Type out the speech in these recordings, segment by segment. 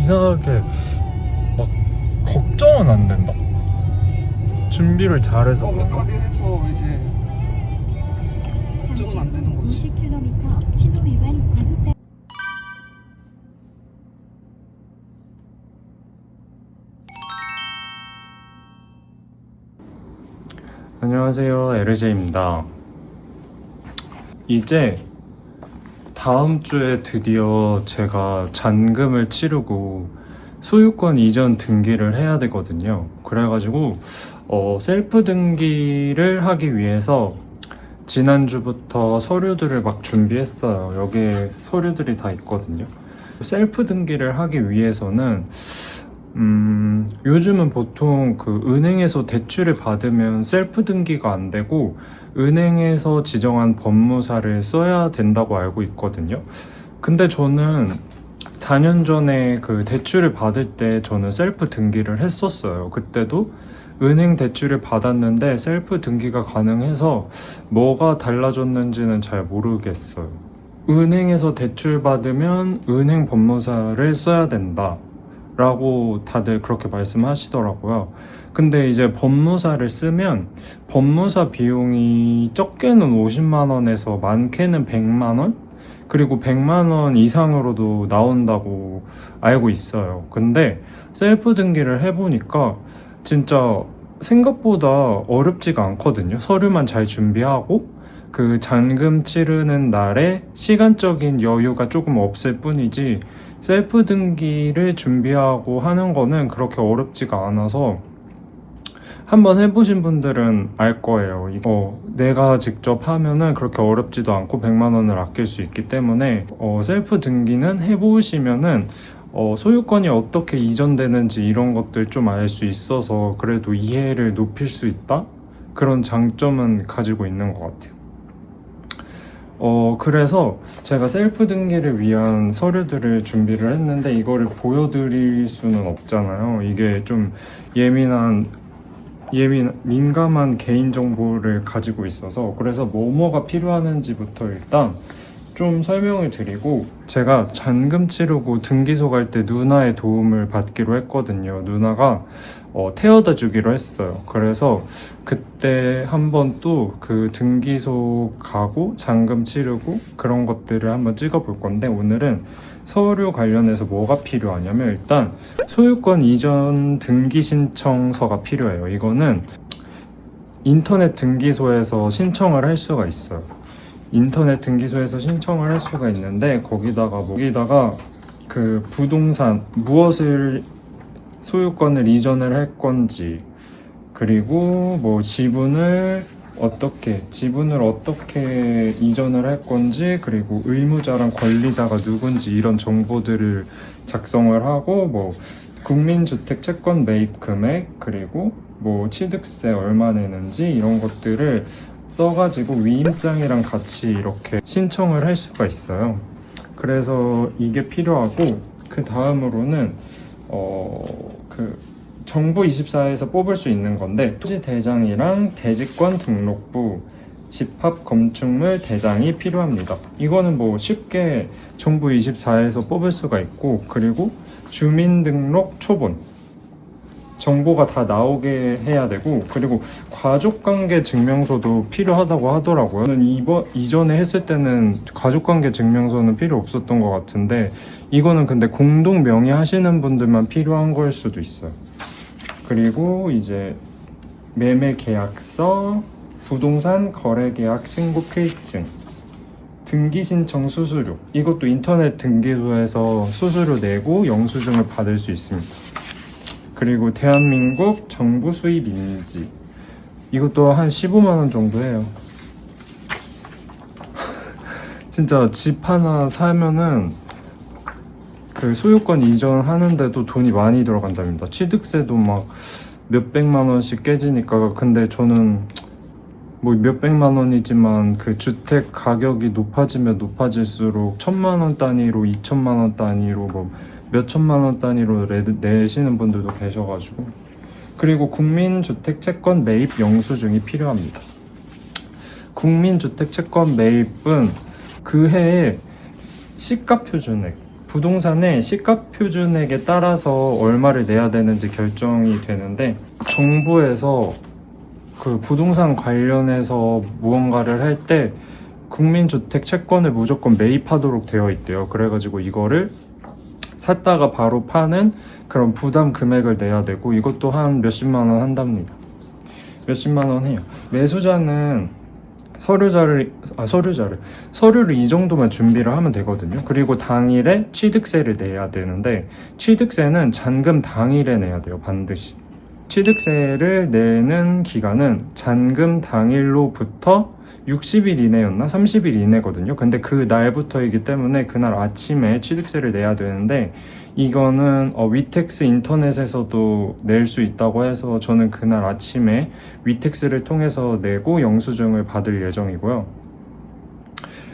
이상하게 막 걱정은 안 된다. 준비를 잘해서 완벽하게 해서 이제 걱정은 안 되는 거지. 50km 신호 위반 과속단. 안녕하세요, LJ입니다. 이제 다음 주에 드디어 제가 잔금을 치르고 소유권 이전 등기를 해야 되거든요. 그래가지고 셀프 등기를 하기 위해서 지난주부터 서류들을 막 준비했어요. 여기에 서류들이 다 있거든요. 셀프 등기를 하기 위해서는 요즘은 보통 그 은행에서 대출을 받으면 셀프 등기가 안 되고 은행에서 지정한 법무사를 써야 된다고 알고 있거든요. 근데 저는 4년 전에 그 대출을 받을 때 저는 셀프 등기를 했었어요. 그때도 은행 대출을 받았는데 셀프 등기가 가능해서 뭐가 달라졌는지는 잘 모르겠어요. 은행에서 대출 받으면 은행 법무사를 써야 된다 라고 다들 그렇게 말씀하시더라고요. 근데 이제 법무사를 쓰면 법무사 비용이 적게는 50만 원에서 많게는 100만 원? 그리고 100만 원 이상으로도 나온다고 알고 있어요. 근데 셀프 등기를 해보니까 진짜 생각보다 어렵지가 않거든요. 서류만 잘 준비하고 그 잔금 치르는 날에 시간적인 여유가 조금 없을 뿐이지 셀프 등기를 준비하고 하는 거는 그렇게 어렵지가 않아서 한번 해보신 분들은 알 거예요. 이거 내가 직접 하면은 그렇게 어렵지도 않고 100만 원을 아낄 수 있기 때문에 셀프 등기는 해보시면은 소유권이 어떻게 이전되는지 이런 것들 좀 알 수 있어서 그래도 이해를 높일 수 있다? 그런 장점은 가지고 있는 것 같아요. 그래서 제가 셀프 등기를 위한 서류들을 준비를 했는데 이거를 보여드릴 수는 없잖아요. 이게 좀 민감한 개인정보를 가지고 있어서 그래서 뭐가 필요하는지부터 일단 좀 설명을 드리고 제가 잔금 치르고 등기소 갈 때 누나의 도움을 받기로 했거든요. 누나가 태워다 주기로 했어요. 그래서 그때 한번 또 그 등기소 가고 잔금 치르고 그런 것들을 한번 찍어 볼 건데 오늘은 서류 관련해서 뭐가 필요하냐면 일단 소유권 이전 등기 신청서가 필요해요. 이거는 인터넷 등기소에서 신청을 할 수가 있어요. 인터넷 등기소에서 신청을 할 수가 있는데 거기다가 그 부동산 무엇을 소유권을 이전을 할 건지 그리고 뭐 지분을 어떻게 이전을 할 건지 그리고 의무자랑 권리자가 누군지 이런 정보들을 작성을 하고 뭐 국민주택 채권 매입 금액 그리고 뭐 취득세 얼마 내는지 이런 것들을 써가지고 위임장이랑 같이 이렇게 신청을 할 수가 있어요. 그래서 이게 필요하고 그 다음으로는 그 정부 24에서 뽑을 수 있는 건데 토지 대장이랑 대지권 등록부 집합 건축물 대장이 필요합니다. 이거는 뭐 쉽게 정부 24에서 뽑을 수가 있고 그리고 주민등록 초본 정보가 다 나오게 해야 되고 그리고 가족관계 증명서도 필요하다고 하더라고요. 저는 이전에 했을 때는 가족관계 증명서는 필요 없었던 것 같은데 이거는 근데 공동 명의 하시는 분들만 필요한 걸 수도 있어요. 그리고 이제 매매 계약서, 부동산 거래 계약 신고 필증, 등기 신청 수수료 이것도 인터넷 등기소에서 수수료 내고 영수증을 받을 수 있습니다. 그리고 대한민국 정부 수입 인지 이것도 한 15만 원 정도 해요. 진짜 집 하나 사면은 그 소유권 이전하는데도 돈이 많이 들어간답니다. 취득세도 막 몇백만 원씩 깨지니까 근데 저는 뭐 몇백만 원이지만 그 주택 가격이 높아지면 높아질수록 1,000만 원 단위로 2,000만 원 단위로 뭐 몇천만 원 단위로 내시는 분들도 계셔가지고 그리고 국민주택채권 매입 영수증이 필요합니다. 국민주택채권 매입은 그 해에 시가 표준액 부동산의 시가 표준액에 따라서 얼마를 내야 되는지 결정이 되는데, 정부에서 그 부동산 관련해서 무언가를 할 때 국민주택 채권을 무조건 매입하도록 되어 있대요. 그래가지고 이거를 샀다가 바로 파는 그런 부담 금액을 내야 되고, 이것도 한 몇십만 원 한답니다. 몇십만 원 해요. 매수자는 서류를 이 정도만 준비를 하면 되거든요. 그리고 당일에 취득세를 내야 되는데, 취득세는 잔금 당일에 내야 돼요. 반드시. 취득세를 내는 기간은 잔금 당일로부터 60일 이내였나? 30일 이내거든요. 근데 그 날부터이기 때문에 그날 아침에 취득세를 내야 되는데, 이거는 위텍스 인터넷에서도 낼 수 있다고 해서 저는 그날 아침에 위텍스를 통해서 내고 영수증을 받을 예정이고요.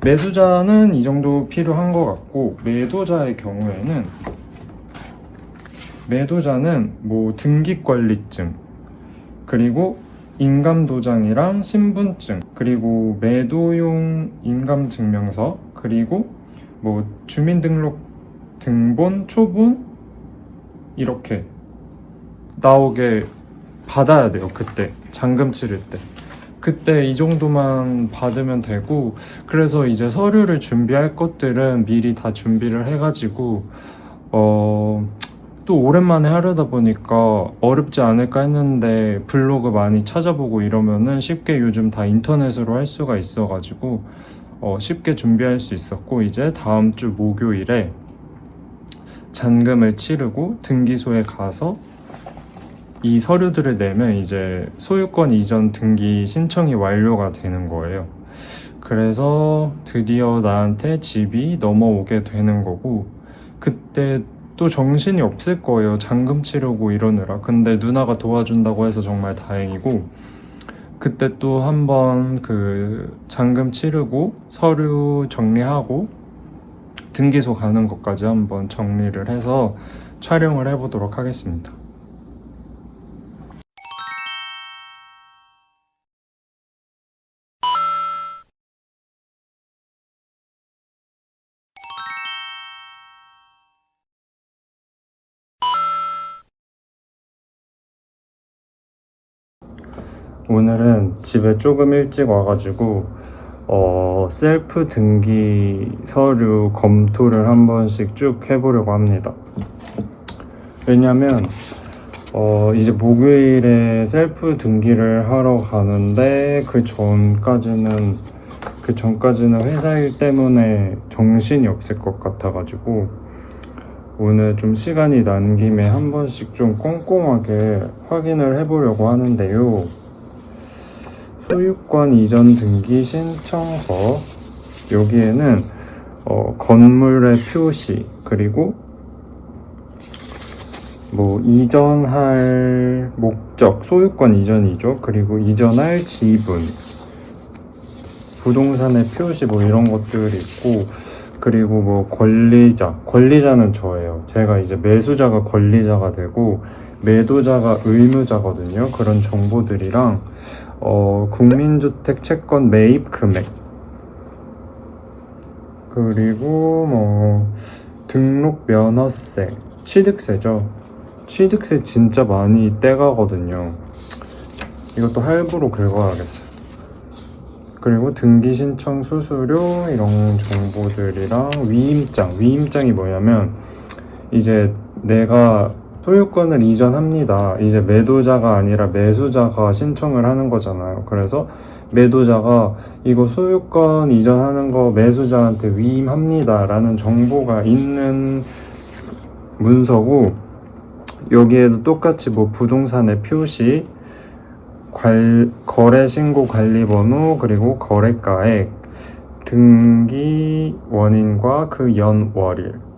매수자는 이 정도 필요한 것 같고, 매도자의 경우에는 뭐 등기관리증, 그리고 인감도장이랑 신분증, 그리고 매도용 인감증명서, 그리고 뭐 주민등록 등본, 초본 이렇게 나오게 받아야 돼요. 그때 잔금 치를 때 그때 이 정도만 받으면 되고, 그래서 이제 서류를 준비할 것들은 미리 다 준비를 해가지고 또 오랜만에 하려다 보니까 어렵지 않을까 했는데, 블로그 많이 찾아보고 이러면은 쉽게 요즘 다 인터넷으로 할 수가 있어가지고 쉽게 준비할 수 있었고, 이제 다음 주 목요일에 잔금을 치르고 등기소에 가서 이 서류들을 내면 이제 소유권 이전 등기 신청이 완료가 되는 거예요. 그래서 드디어 나한테 집이 넘어오게 되는 거고, 그때 또 정신이 없을 거예요. 잔금 치르고 이러느라. 근데 누나가 도와준다고 해서 정말 다행이고, 그때 또 한번 그 잔금 치르고 서류 정리하고 등기소 가는 것까지 한번 정리를 해서 촬영을 해보도록 하겠습니다. 오늘은 집에 조금 일찍 와가지고 셀프 등기 서류 검토를 한 번씩 쭉 해보려고 합니다. 왜냐면 이제 목요일에 셀프 등기를 하러 가는데, 그 전까지는 회사 일 때문에 정신이 없을 것 같아가지고 오늘 좀 시간이 난 김에 한 번씩 좀 꼼꼼하게 확인을 해보려고 하는데요. 소유권 이전 등기 신청서, 여기에는 건물의 표시, 그리고 뭐 이전할 목적, 소유권 이전이죠. 그리고 이전할 지분, 부동산의 표시 뭐 이런 것들이 있고, 그리고 뭐 권리자는 저예요. 제가 이제 매수자가 권리자가 되고 매도자가 의무자거든요. 그런 정보들이랑 국민주택 채권 매입 금액, 그리고 뭐 등록 면허세, 취득세죠. 취득세 진짜 많이 떼가거든요. 이것도 할부로 긁어야겠어요. 그리고 등기 신청 수수료 이런 정보들이랑 위임장이 뭐냐면, 이제 내가 소유권을 이전합니다. 이제 매도자가 아니라 매수자가 신청을 하는 거잖아요. 그래서 매도자가 이거 소유권 이전하는 거 매수자한테 위임합니다 라는 정보가 있는 문서고, 여기에도 똑같이 뭐 부동산의 표시, 거래신고관리번호, 그리고 거래가액, 등기 원인과 그 연월일,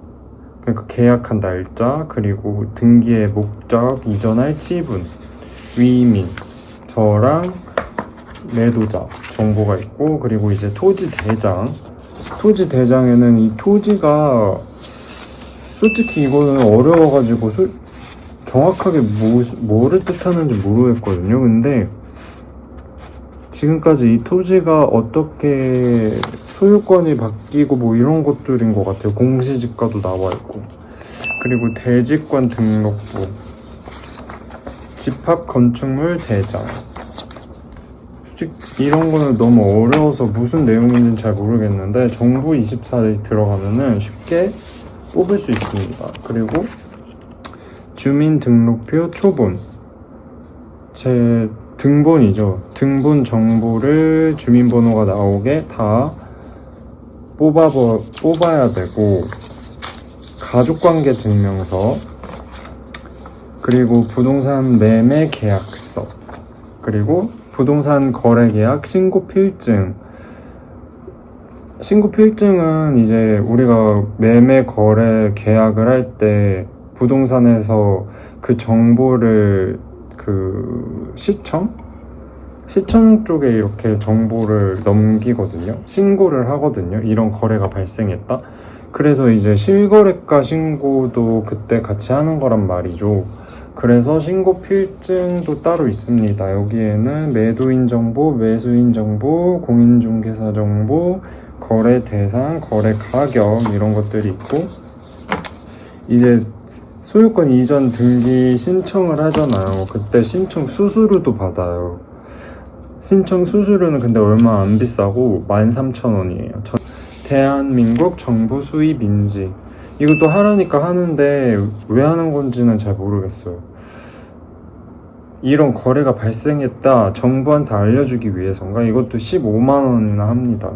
그러니까 계약한 날짜, 그리고 등기의 목적, 이전할 지분, 위임인, 저랑 매도자 정보가 있고, 그리고 이제 토지대장에는 이 토지가 솔직히 이거는 어려워가지고 정확하게 뭐를 뜻하는지 모르겠거든요. 근데 지금까지 이 토지가 어떻게 소유권이 바뀌고 뭐 이런 것들인 것 같아요. 공시지가도 나와 있고, 그리고 대지권 등록부, 집합 건축물 대장. 솔직히 이런 거는 너무 어려워서 무슨 내용인지는 잘 모르겠는데 정부 24에 들어가면은 쉽게 뽑을 수 있습니다. 그리고 주민등록표 초본, 제 등본이죠. 등본 정보를 주민번호가 나오게 다 뽑아야 되고, 가족관계 증명서, 그리고 부동산 매매 계약서, 그리고 부동산 거래 계약 신고 필증. 신고 필증은 이제 우리가 매매 거래 계약을 할 때 부동산에서 그 정보를 시청 쪽에 이렇게 정보를 넘기거든요. 신고를 하거든요. 이런 거래가 발생했다. 그래서 이제 실거래가 신고도 그때 같이 하는 거란 말이죠. 그래서 신고 필증도 따로 있습니다. 여기에는 매도인 정보, 매수인 정보, 공인중개사 정보, 거래 대상, 거래 가격 이런 것들이 있고, 이제 소유권 이전 등기 신청을 하잖아요. 그때 신청 수수료도 받아요. 신청 수수료는 근데 얼마 안 비싸고 13,000원이에요. 대한민국 정부 수입 인지. 이것도 하라니까 하는데 왜 하는 건지는 잘 모르겠어요. 이런 거래가 발생했다 정부한테 알려주기 위해서인가? 이것도 15만 원이나 합니다.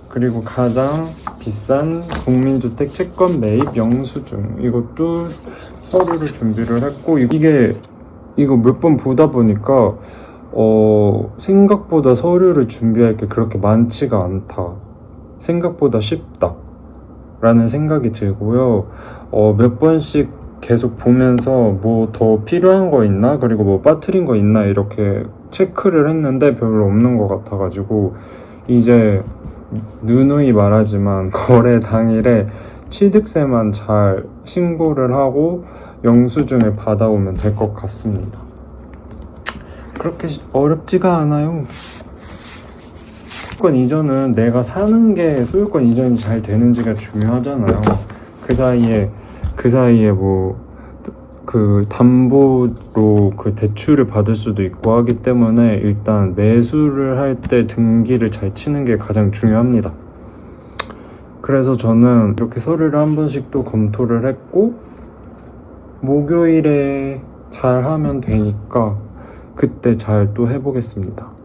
그리고 가장 비싼 국민주택 채권 매입 영수증, 이것도 서류를 준비를 했고, 이거 몇 번 보다 보니까 생각보다 서류를 준비할 게 그렇게 많지가 않다, 생각보다 쉽다 라는 생각이 들고요. 몇 번씩 계속 보면서 뭐 더 필요한 거 있나, 그리고 뭐 빠뜨린 거 있나 이렇게 체크를 했는데 별로 없는 것 같아가지고, 이제 누누이 말하지만 거래 당일에 취득세만 잘 신고를 하고 영수증을 받아오면 될 것 같습니다. 그렇게 어렵지가 않아요. 소유권 이전은 내가 사는 게 소유권 이전이 잘 되는지가 중요하잖아요. 그 사이에 뭐 담보로 대출을 받을 수도 있고 하기 때문에 일단 매수를 할 때 등기를 잘 치는 게 가장 중요합니다. 그래서 저는 이렇게 서류를 한 번씩 또 검토를 했고, 목요일에 잘 하면 되니까 그때 잘 또 해보겠습니다.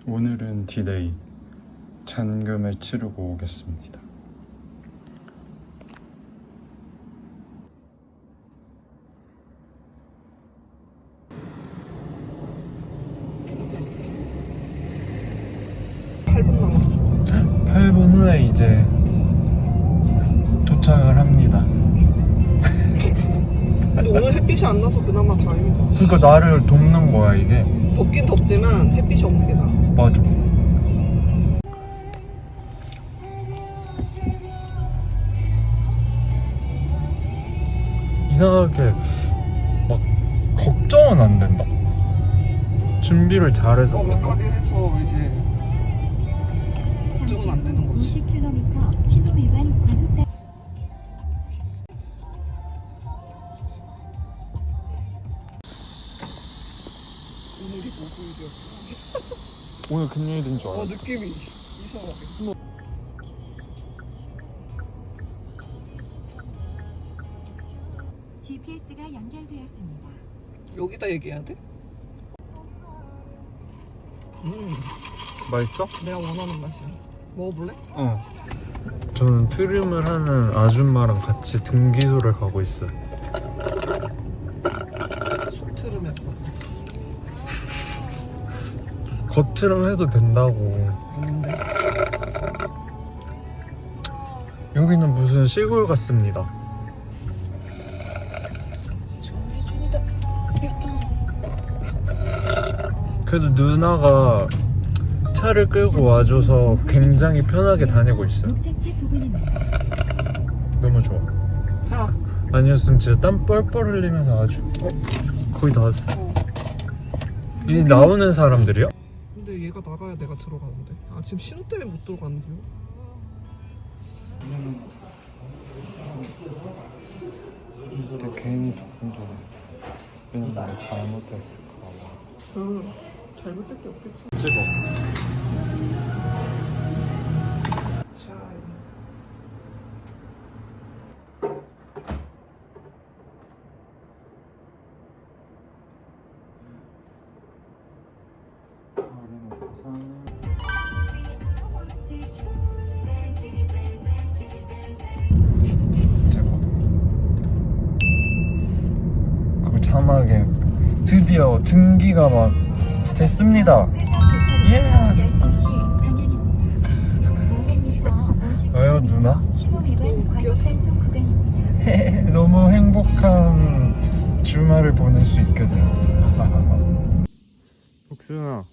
오늘은 디데이, 잔금을 치르고 오겠습니다. 남았어. 8분 후에 이제 도착을 합니다. 근데 오늘 햇빛이 안 나서 그나마 다행이다. 그러니까 나를 돕는 거야 이게. 덥긴 덥지만 햇빛이 없는 게 나아. 맞아. 이상하게 막 걱정은 안 된다. 준비를 잘해서 몇 그런가? 가게 해서 이제 잠시 걱정은 안 되는 후 거지. 50km 신호 위반 과속단 오늘이 목요일이었어. 오늘 금요일인 줄 알았어. 느낌이 이상하게. GPS가 연결되었습니다. 여기다 얘기해야 돼? 맛있어? 내가 원하는 맛이야. 먹어볼래? 어. 저는 트림을 하는 아줌마랑 같이 등기소를 가고 있어요. 속트름 했거든. 겉트름 해도 된다고. 근데 여기는 무슨 시골 같습니다. 정해준이다. 일단 그래도 누나가 차를 끌고 와줘서 굉장히 편하게 다니고 있어요. 목적지 부근입니다. 너무 좋아. 야. 아니었으면 진짜 땀 뻘뻘 흘리면서 아주 거의 다 왔어. 어. 이 나오는 사람들이요? 근데 얘가 나가야 내가 들어가는데. 아 지금 신호 때문에 못 들어가는데요? 근데 괜히 두근두근. 왜냐면 내가 잘못했을까 봐. 잘못될 게 없겠지. 찍어. 자. 그 자막에 드디어 등기가 막 됐습니다. 예. 12시 방향입니다. 500m 왜요, 누나? 신호 위반 과속 단속 구간입니다. 너무 행복한 주말을 보낼 수 있게 되었어요. 복순아,